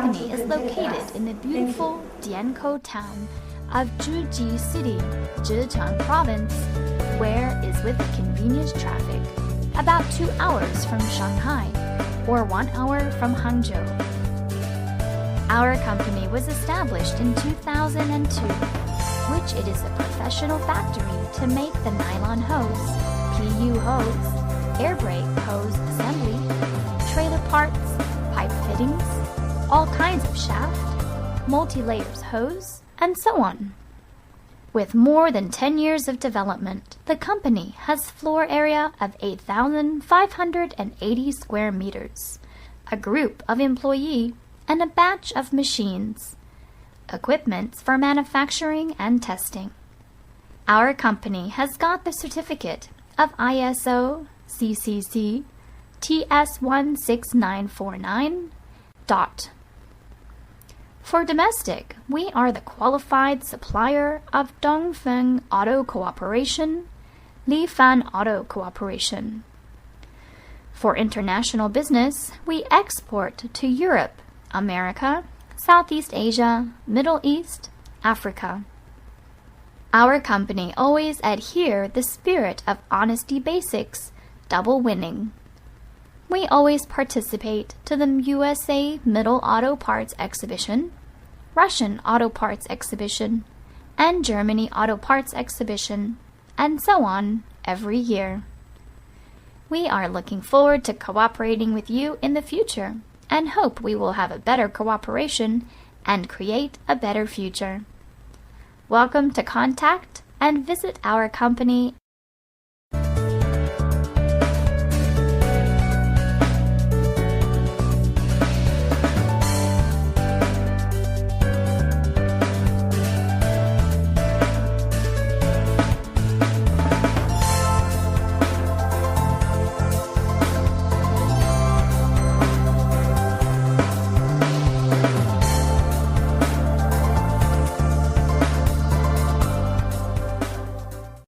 company is located in the beautiful Diankou town of Zheji City, Zhejiang Province, where is with convenient traffic, about 2 hours from Shanghai or 1 hour from Hangzhou. Our company was established in 2002, which it is a professional factory to make the nylon hose, PU hose, air brake hose assembly, trailer parts, pipe fittings, all kinds of shaft, multi-layers hose, and so on. With more than 10 years of development, the company has floor area of 8,580 square meters, a group of employees, and a batch of machines, equipment for manufacturing and testing. Our company has got the certificate of ISO CCC TS16949. For domestic, we are the qualified supplier of Dongfeng Auto Cooperation, Lifan Auto Cooperation. For international business, we export to Europe, America, Southeast Asia, Middle East, Africa. Our company always adhere the spirit of honesty basics, double winning. We always participate to the USA Middle Auto Parts Exhibition, Russian Auto Parts Exhibition, and Germany Auto Parts Exhibition, and so on every year. We are looking forward to cooperating with you in the future and hope we will have a better cooperation and create a better future. Welcome to contact and visit our company